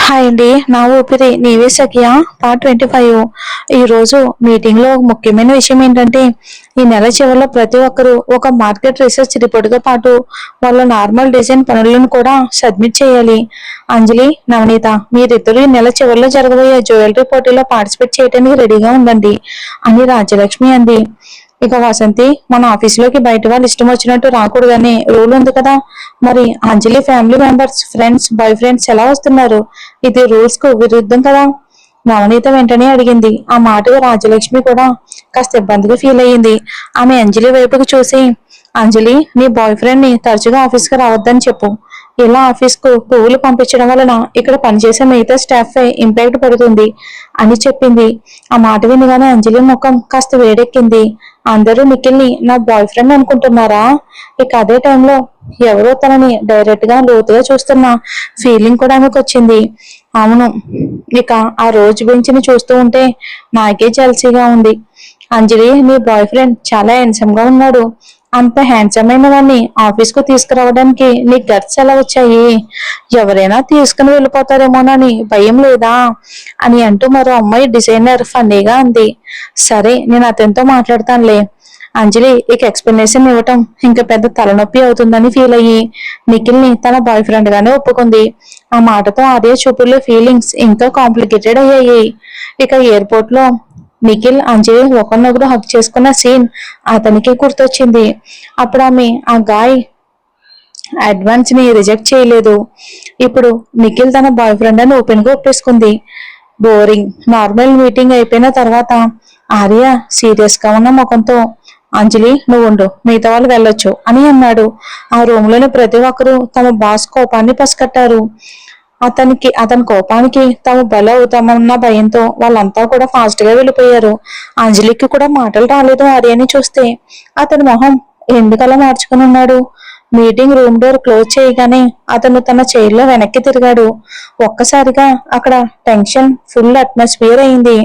Hi అండి. నా ఊపిరి నీవే సఖియా పార్ట్ 25. ఈరోజు మీటింగ్ లో ముఖ్యమైన విషయం ఏంటంటే, ఈ నెల చివరిలో ప్రతి ఒక్కరూ ఒక మార్కెట్ రీసెర్చ్ రిపోర్ట్ తో పాటు వాళ్ళ నార్మల్ డిజైన్ పనులను కూడా సబ్మిట్ చేయాలి. అంజలి, నవనీత, మీరిద్దరు ఈ నెల చివరిలో జరగబోయే జ్యువెలరీ పోటీలో పార్టిసిపేట్ చేయడానికి రెడీగా ఉండండి అని రాజ్యలక్ష్మి అంది. ఇక వసంతి, మన ఆఫీసులోకి బయట వాళ్ళు ఇష్టం వచ్చినట్టు రాకూడదని రూల్ ఉంది కదా, మరి Anjali family members, friends, boy friends ఎలా వస్తున్నారు? ఇది రూల్స్ కు విరుద్ధం కదా? నవనీత వెంటనే అడిగింది. ఆ మాటకు రాజ్యలక్ష్మి కూడా కాస్త ఇబ్బందిగా ఫీల్ అయ్యింది. ఆమె అంజలి వైపుకు చూసి, అంజలి, నీ బాయ్ ఫ్రెండ్ ని తరచుగా ఆఫీస్ కి రావద్దని చెప్పు. ఇలా ఆఫీస్ కు పువ్వులు పంపించడం వలన ఇక్కడ పనిచేసే మిగతా స్టాఫ్ పై ఇంపాక్ట్ పడుతుంది అని చెప్పింది. ఆ మాట వినగానే అంజలి ముఖం కాస్త వేడెక్కింది. అందరూ నిఖిల్ ని నా బాయ్ ఫ్రెండ్ అనుకుంటున్నారా? ఇక అదే టైంలో ఎవరో తనని డైరెక్ట్ గా లోతుగా చూస్తున్న ఫీలింగ్ కూడా ఆమెకు వచ్చింది. అవును, ఇక ఆ రోజు బెంచ్ ని చూస్తూ ఉంటే నాకే జల్సీగా ఉంది. అంజలి, నీ బాయ్ ఫ్రెండ్ చాలా హ్యాండ్సమ్ గా ఉన్నాడు. అంత హ్యాండ్సమ్ అయిన వాడిని ఆఫీస్ కు తీసుకురావడానికి నీకు గట్స్ ఎలా వచ్చాయి? ఎవరైనా తీసుకుని వెళ్ళిపోతారేమోనని భయం లేదా అని అంటూ మరో అమ్మాయి డిజైనర్ ఫన్నీగా అంది. సరే, నేను అతనితో మాట్లాడతానులే. అంజలి ఇక ఎక్స్ప్లెనేషన్ ఇవ్వటం ఇంకా పెద్ద తలనొప్పి అవుతుందని ఫీల్ అయ్యి నిఖిల్ ని తన బాయ్ ఫ్రెండ్ గానే ఒప్పుకుంది. ఆ మాటతో అదే చూపుల్లో ఫీలింగ్స్ ఇంకా కాంప్లికేటెడ్ అయ్యాయి. ఇక ఎయిర్పోర్ట్ లో నిఖిల్, అంజలి ఒకరినొకరు హక్ చేసుకున్న సీన్ అతనికి గుర్తొచ్చింది. అప్పుడు ఆమె ఆ గాయ్ అడ్వాన్స్ ని రిజెక్ట్ చేయలేదు. ఇప్పుడు నిఖిల్ తన బాయ్ ఫ్రెండ్ అని ఓపెన్ గా ఒప్పేసుకుంది. బోరింగ్ నార్మల్ మీటింగ్ అయిపోయిన తర్వాత ఆర్య సీరియస్ గా ఉన్న ముఖంతో, అంజలి నువ్వు ఉండు, మిగతా వాళ్ళు వెళ్ళొచ్చు అని అన్నాడు. ఆ రూమ్ లోని ప్రతి ఒక్కరూ తమ బాస్ కోపాన్ని పసికట్టారు. అతని కోపానికి తాము బల అవుతామన్న భయంతో వాళ్ళంతా కూడా ఫాస్ట్ గా వెళ్ళిపోయారు. అంజలికి కూడా మాటలు రాలేదు ఆర్యని చూస్తే. అతని మొహం ఎందుకలా మార్చుకుని ఉన్నాడు? మీటింగ్ రూమ్ డోర్ క్లోజ్ చేయగానే అతను తన చైర్ లో వెనక్కి తిరిగాడు. ఒక్కసారిగా అక్కడ టెన్షన్ ఫుల్ అట్మాస్ఫియర్ అయింది.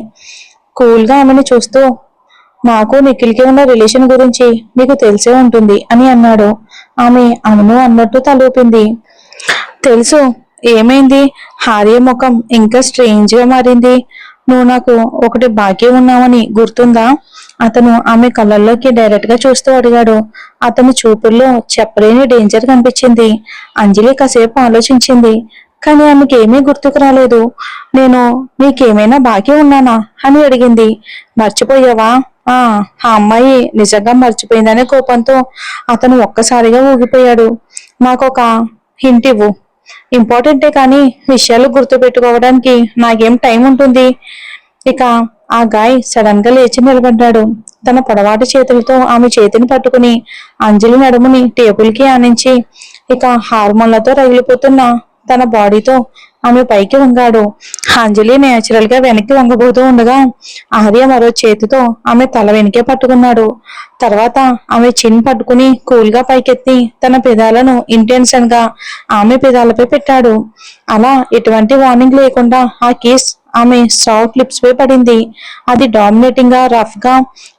కూల్ గా ఆమెను చూస్తూ, నాకు నిఖిల్ కి ఉన్న రిలేషన్ గురించి నీకు తెలిసే ఉంటుంది అని అన్నాడు. ఆమె అవును అన్నట్టు తలూపింది. తెలుసు. ఏమైంది? హార్య ముఖం ఇంకా స్ట్రేంజ్ గా మారింది. నువ్వు నాకు ఒకటి బాకీ ఉన్నావని గుర్తుందా? అతను ఆమె కళ్ళల్లోకి డైరెక్ట్ గా చూస్తూ అడిగాడు. అతని చూపుల్లో చెప్పలేని డేంజర్ కనిపించింది. అంజలి కాసేపు ఆలోచించింది, కానీ ఆమెకి ఏమీ గుర్తుకు రాలేదు. నేను నీకేమైనా బాకీ ఉన్నానా అని అడిగింది. మర్చిపోయావా? ఆ అమ్మాయి నిజంగా మర్చిపోయిందనే కోపంతో అతను ఒక్కసారిగా ఊగిపోయాడు. నాకొక హింట్ ఇవ్వు. ఇంపార్టెంటే కానీ విషయాలు గుర్తు పెట్టుకోవడానికి నాకేం టైం ఉంటుంది? ఇక ఆ గాయ్ సడన్ గా లేచి నిలబడ్డాడు. తన పొడవాటి చేతులతో ఆమె చేతిని పట్టుకుని అంజలి నడుముని టేబుల్ కి ఆనించి ఇక హార్మోన్లతో రగిలిపోతున్న తన బాడీతో ఆమె పైకి వంగాడు. అంజలి నేచురల్ గా వెనక్కి వంగబోతూ ఉండగా ఆర్య మరో చేతితో ఆమె తల వెనకే పట్టుకున్నాడు. తర్వాత ఆమె చిన్ పట్టుకుని కూల్ గా పైకెత్తి తన పెదాలను ఇంటెన్షన్ గా ఆమె పెదాలపై పెట్టాడు. అలా ఎటువంటి వార్నింగ్ లేకుండా ఆ కిస్ ఆమె సాఫ్ట్ లిప్స్ పై పడింది. అది డామినేటింగ్ గా, రఫ్ గా,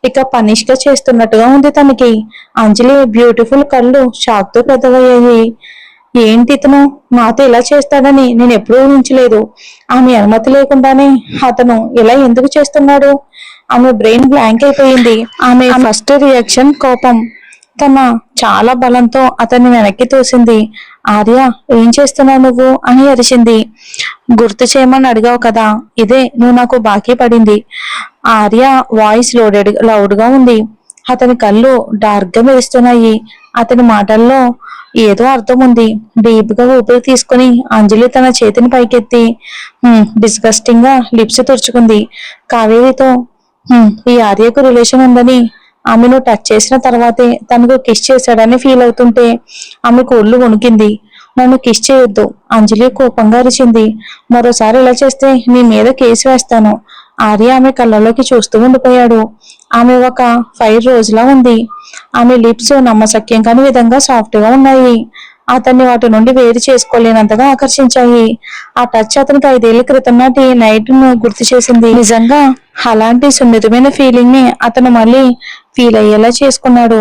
ఇక పనిష్ గా చేస్తున్నట్టుగా ఉంది తనకి. అంజలి బ్యూటిఫుల్ కళ్ళు షాక్ తో పెద్దవయ్యాయి. ఏంటి ఇతను నాతో ఇలా చేస్తాడని నేను ఎప్పుడూ ఊహించలేదు. ఆమె అనుమతి లేకుండానే అతను ఇలా ఎందుకు చేస్తున్నాడు? ఆమె బ్రెయిన్ బ్లాంక్ అయిపోయింది. ఆమె ఫస్ట్ రియాక్షన్ కోపం. తన చాలా బలంతో అతన్ని వెనక్కి తోసింది. ఆర్య, ఏం చేస్తున్నావు నువ్వు అని అరిచింది. గుర్తు చేయమని అడిగావు కదా, ఇదే నువ్వు నాకు బాకీ పడింది. ఆర్య వాయిస్ లౌడ్ గా ఉంది. అతని కళ్ళు డార్క్ గా మెరుస్తున్నాయి. అతని మాటల్లో ఏదో అర్థం ఉంది. డీప్ గా ఊపిరి తీసుకుని అంజలి తన చేతిని పైకెత్తి డిస్గస్టింగ్ గా లిప్స్ తుడుచుకుంది. కావేరితో, ఈ ఆర్యకు రిలేషన్ ఉందని ఆమెను టచ్ చేసిన తర్వాతే తనకు కిస్ చేశాడని ఫీల్ అవుతుంటే ఆమె ఒళ్ళు వణికింది. నన్ను కిస్ చేయొద్దు, అంజలి కోపంగా అరిచింది. మరోసారి ఇలా చేస్తే నీ మీద కేసు వేస్తాను. ఆర్య ఆమె కళ్ళలోకి చూస్తూ ఉండిపోయాడు. ఆమె ఒక ఫైర్ రోజులా ఉంది. ఆమె లిప్స్ నమ్మశక్యం కాని విధంగా సాఫ్ట్ గా ఉన్నాయి. అతన్ని వాటి నుండి వేరు చేసుకోలేనంతగా ఆకర్షించాయి. ఆ టచ్ అతనికి 5 ఏళ్ల క్రితం నాటి నైట్ ను గుర్తు చేసింది. నిజంగా అలాంటి సున్నితమైన ఫీలింగ్ ని అతను మళ్ళీ ఫీల్ అయ్యేలా చేసుకున్నాడు.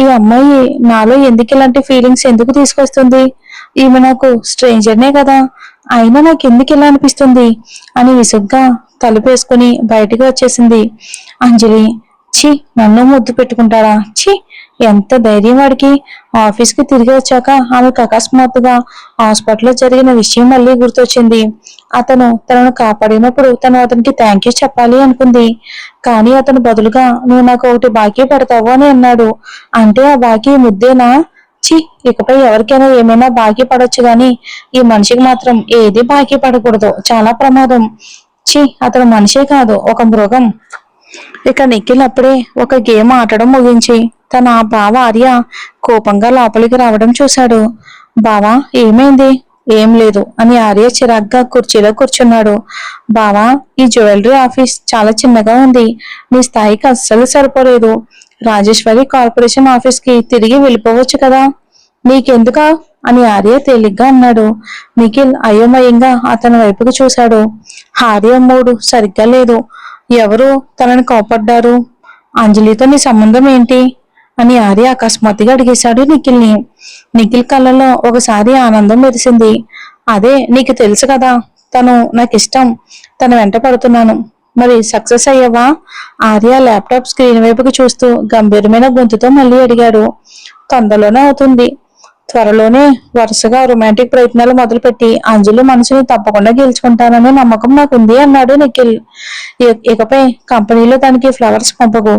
ఈ అమ్మాయి నాలో ఎందుకు ఇలాంటి ఫీలింగ్స్ ఎందుకు తీసుకొస్తుంది? ఈమె నాకు స్ట్రేంజర్నే కదా, అయినా నాకు ఎందుకు ఇలా అనిపిస్తుంది అని విసుగ్గా తలుపేసుకుని బయటికి వచ్చేసింది. అంజలి, ఛీ, నన్ను ముద్దు పెట్టుకుంటాడా, ఛీ, ఎంత ధైర్యం వాడికి. ఆఫీస్కి తిరిగి వచ్చాక ఆమెకు అకస్మాత్తుగా హాస్పిటల్లో జరిగిన విషయం మళ్ళీ గుర్తొచ్చింది. అతను తనను కాపాడినప్పుడు తను అతనికి థ్యాంక్ యూ చెప్పాలి అనుకుంది. కానీ అతను బదులుగా నువ్వు నాకు ఒకటి బాకీ పడతావు అని అన్నాడు. అంటే ఆ బాకీ ముద్దేనా? చి, ఇకపై ఎవరికైనా ఏమైనా బాకీ పడొచ్చు గాని ఈ మనిషికి మాత్రం ఏది బాకీ పడకూడదు, చాలా ప్రమాదం. చి, అతను మనిషే కాదు, ఒక మృగం. ఇక నిఖిల్ అప్పుడే ఒక గేమ్ ఆడడం ముగించి తన బావ ఆర్య కోపంగా లోపలికి రావడం చూశాడు. బావా, ఏమైంది? ఏం లేదు అని ఆర్య చిరాగ్గా కుర్చీలో కూర్చున్నాడు. బావా, ఈ జ్యువెలరీ ఆఫీస్ చాలా చిన్నగా ఉంది, నీ స్థాయికి అస్సలు సరిపోలేదు. రాజేశ్వరి కార్పొరేషన్ ఆఫీస్ కి తిరిగి వెళ్ళిపోవచ్చు కదా, నీకెందుకా అని ఆర్య తేలిగ్గా అన్నాడు. నిఖిల్ అయోమయంగా అతని వైపుకు చూశాడు. ఆర్య మూడు సరిగ్గా లేదు. ఎవరు తనని కోపడ్డారు? అంజలితో నీ సంబంధం ఏంటి అని ఆర్య అకస్మాత్తుగా అడిగేశాడు నిఖిల్ని. నిఖిల్ కళ్ళలో ఒకసారి ఆనందం మెరిసింది. అదే, నీకు తెలుసు కదా, తను నాకు ఇష్టం, తన వెంట పడుతున్నాను. మరి సక్సెస్ అయ్యావా? ఆర్య ల్యాప్టాప్ స్క్రీన్ వైపుకి చూస్తూ గంభీరమైన గొంతుతో మళ్ళీ అడిగాడు. తొందరలోనే అవుతుంది. త్వరలోనే వరుసగా రొమాంటిక్ ప్రయత్నాలు మొదలుపెట్టి అంజలి మనసుని తప్పకుండా గెలుచుకుంటాననే నమ్మకం నాకుంది అన్నాడు నిఖిల్. ఇకపై కంపెనీలో తనకి ఫ్లవర్స్ పంపకు,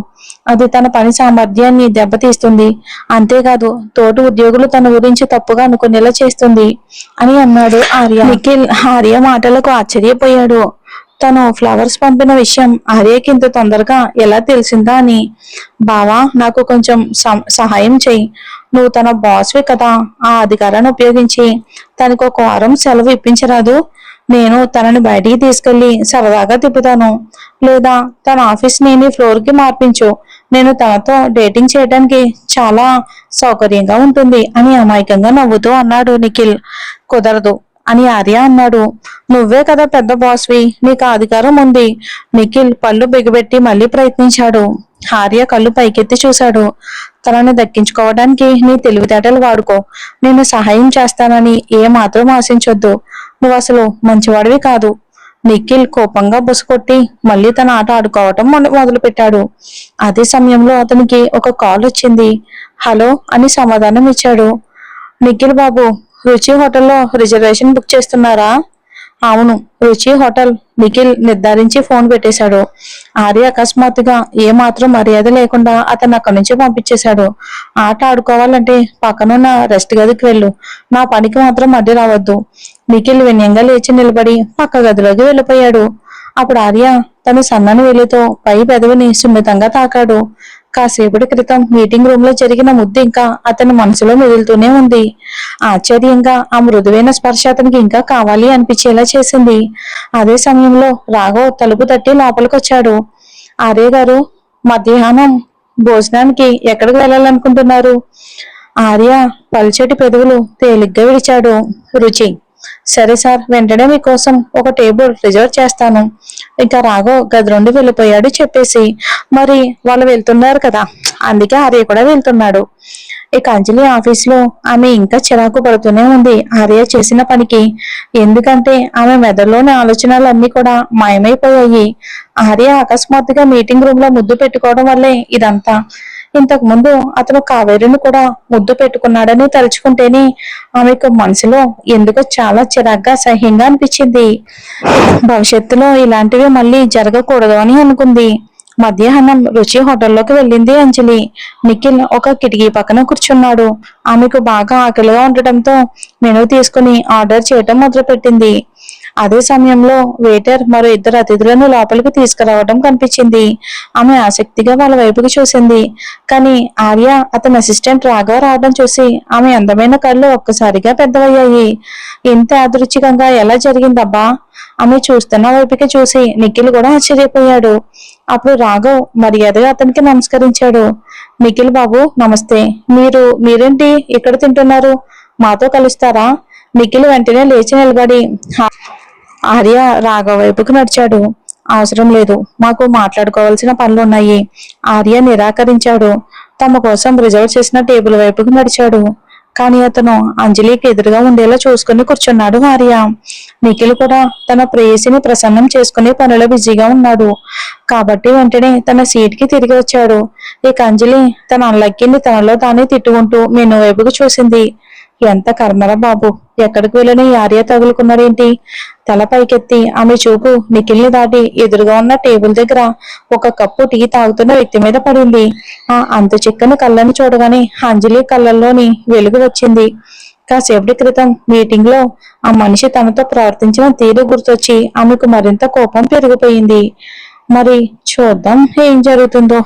అది తన పని సామర్థ్యాన్ని దెబ్బతీస్తుంది. అంతేకాదు తోటి ఉద్యోగులు తన గురించి తప్పుగా అనుకునేలా చేస్తుంది అని అన్నాడు ఆర్య. నిఖిల్ ఆర్య మాటలకు ఆశ్చర్యపోయాడు. తను ఫ్లవర్స్ పంపిన విషయం ఆర్యకి ఇంత తొందరగా ఎలా తెలిసిందా అని. బావా, నాకు కొంచెం సహాయం చెయ్యి. నువ్వు తన బాస్వి కదా, ఆ అధికారాన్ని ఉపయోగించి తనకు ఒక వారం సెలవు ఇప్పించరాదు? నేను తనని బయటికి తీసుకెళ్లి సరదాగా తిప్పుతాను, లేదా తన ఆఫీస్ ని ఫ్లోర్ కి మార్పించు. నేను తనతో డేటింగ్ చేయడానికి చాలా సౌకర్యంగా ఉంటుంది అని అమాయకంగా నవ్వుతూ అన్నాడు నిఖిల్. కుదరదు అని ఆర్య అన్నాడు. నువ్వే కదా పెద్ద బాస్వి, నీకు అధికారం ఉంది. నిఖిల్ పళ్ళు బిగబెట్టి మళ్ళీ ప్రయత్నించాడు. ఆర్య కళ్ళు పైకెత్తి చూశాడు. తనని దక్కించుకోవడానికి నీ తెలివితేటలు వాడుకో, నేను సహాయం చేస్తానని ఏ మాత్రం ఆశించొద్దు. నువ్వు అసలు మంచివాడివి కాదు. నిఖిల్ కోపంగా బుసకొట్టి మళ్ళీ తన ఆట ఆడుకోవటం మొదలు పెట్టాడు. అదే సమయంలో అతనికి ఒక కాల్ వచ్చింది. హలో అని సమాధానం ఇచ్చాడు. నిఖిల్ బాబు, రుచి హోటల్లో రిజర్వేషన్ బుక్ చేస్తున్నారా? అవును, రుచి హోటల్. నిఖిల్ నిర్ధారించి ఫోన్ పెట్టేశాడు. ఆర్య అకస్మాత్తుగా ఏమాత్రం మర్యాద లేకుండా అతను అక్కడి నుంచి పంపించేశాడు. ఆట ఆడుకోవాలంటే పక్కనున్న రెస్ట్ గదికి వెళ్ళు, నా పనికి మాత్రం అడ్డు రావద్దు. నిఖిల్ వినయంగా లేచి నిలబడి పక్క గదిలోకి వెళ్ళిపోయాడు. అప్పుడు ఆర్య తన సన్నని వేలితో పై పెదవిని సున్నితంగా తాకాడు. కాసేపటి క్రితం మీటింగ్ రూమ్ లో జరిగిన ముద్దు ఇంకా అతని మనసులో మెదులుతూనే ఉంది. ఆశ్చర్యంగా ఆ మృదువైన స్పర్శ అతనికి ఇంకా కావాలి అనిపించేలా చేసింది. అదే సమయంలో రాఘవ్ తలుపు తట్టి లోపలికొచ్చాడు. ఆర్య గారు, మధ్యాహ్నం భోజనానికి ఎక్కడికి వెళ్ళాలనుకుంటున్నారు? ఆర్య పల్చటి పెదవులు తేలిగ్గా విడిచాడు. రుచి, సరే సార్, వెంటనే మీకోసం ఒక టేబుల్ రిజర్వ్ చేస్తాను. ఇంకా రాఘవ్ గది నుండి వెళ్ళిపోయాడు చెప్పేసి. మరి వాళ్ళు వెళ్తున్నారు కదా, అందుకే ఆర్య కూడా వెళ్తున్నాడు. ఇక అంజలి ఆఫీస్ లో ఆమె ఇంకా చిరాకు పడుతూనే ఉంది ఆర్య చేసిన పనికి. ఎందుకంటే ఆమె మెదడులోని ఆలోచనలన్నీ కూడా మాయమైపోయాయి. ఆర్య అకస్మాత్తుగా మీటింగ్ రూమ్ లో ముద్దు పెట్టుకోవడం వల్లే ఇదంతా. ఇంతకు ముందు అతను కావేరిని కూడా ముద్దు పెట్టుకున్నాడని తలుచుకుంటేనే ఆమెకు మనసులో ఎందుకో చాలా చిరాగ్గా అసహ్యంగా అనిపించింది. భవిష్యత్తులో ఇలాంటివి మళ్ళీ జరగకూడదు అని అనుకుంది. మధ్యాహ్నం రుచి హోటల్లోకి వెళ్ళింది అంజలి. నిఖిల్ ఒక కిటికీ పక్కన కూర్చున్నాడు. ఆమెకు బాగా ఆకలిగా ఉండటంతో మెనూ తీసుకుని ఆర్డర్ చేయటం మొదలుపెట్టింది. అదే సమయంలో వెయిటర్ మరో ఇద్దరు అతిథులను లోపలికి తీసుకురావడం కనిపించింది. ఆమె ఆసక్తిగా వాళ్ళ వైపుకి చూసింది. కానీ ఆర్య అతని అసిస్టెంట్ రాఘవ రావడం చూసి ఆమె అందమైన కళ్ళు ఒక్కసారిగా పెద్దవయ్యాయి. ఇంత యాదృచ్ఛికంగా ఎలా జరిగిందబ్బా? ఆమె చూస్తున్న వైపుకి చూసి నిఖిల్ కూడా ఆశ్చర్యపోయాడు. అప్పుడు రాఘవ్ మర్యాదగా అతనికి నమస్కరించాడు. నిఖిల్ బాబు, నమస్తే. మీరేంటి ఇక్కడ తింటున్నారు? మాతో కలుస్తారా? నిఖిల్ వెంటనే లేచి నిలబడి ఆర్య రాఘవ్ వైపుకు నడిచాడు. అవసరం లేదు, మాకు మాట్లాడుకోవాల్సిన పనులున్నాయి. ఆర్య నిరాకరించాడు. తమ కోసం రిజర్వ్ చేసిన టేబుల్ వైపుకు నడిచాడు. కానీ అతను అంజలికి ఎదురుగా ఉండేలా చూసుకుని కూర్చున్నాడు ఆర్య. నిఖిల్ కూడా తన ప్రేయసిని ప్రసన్నం చేసుకునే పనిలో బిజీగా ఉన్నాడు కాబట్టి వెంటనే తన సీట్ కి తిరిగి వచ్చాడు. ఇక అంజలి తన అన్లక్కిని తనలో తానే తిట్టుకుంటూ మెను వైపుకు చూసింది. ఎంత కర్మరా బాబు, ఎక్కడికి వెళ్ళిన ఈ ఆర్య తగులుకున్నాడేంటి? తల పైకెత్తి ఆమె చూపు నిఖిల్ని దాటి ఎదురుగా ఉన్న టేబుల్ దగ్గర ఒక కప్పు టీ తాగుతున్న వ్యక్తి మీద పడింది. ఆ అంత చిక్కని కళ్ళని చూడగానే అంజలి కళ్ళల్లోని వెలుగు వచ్చింది. కాసేపటి క్రితం మీటింగ్ లో ఆ మనిషి తనతో ప్రవర్తించిన తీరు గుర్తొచ్చి ఆమెకు మరింత కోపం పెరిగిపోయింది. మరి చూద్దాం ఏం జరుగుతుందో.